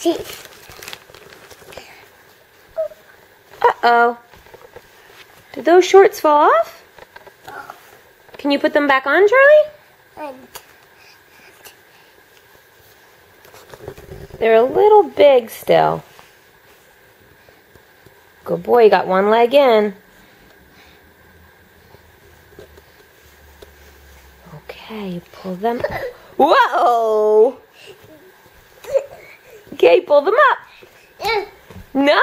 See. Uh-oh. Did those shorts fall off? Can you put them back on, Charlie? They're a little big still. Good boy, you got one leg in. Okay, you pull them. Whoa! Okay, pull them up. No?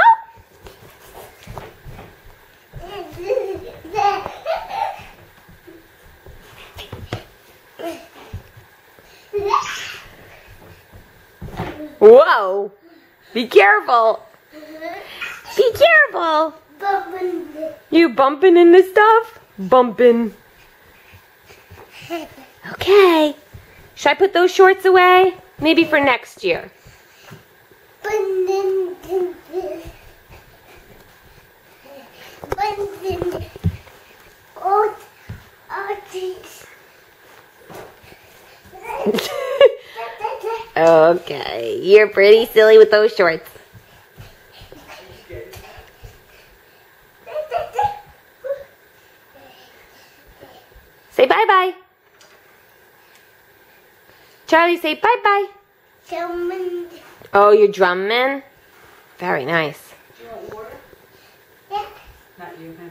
Whoa! Be careful! Be careful! You bumping into stuff? Bumping. Okay. Should I put those shorts away? Maybe for next year. Okay, you're pretty silly with those shorts. Say bye-bye. Charlie, say bye-bye. Oh, you're drumming? Very nice. Do you want water? Yeah. Not you, huh?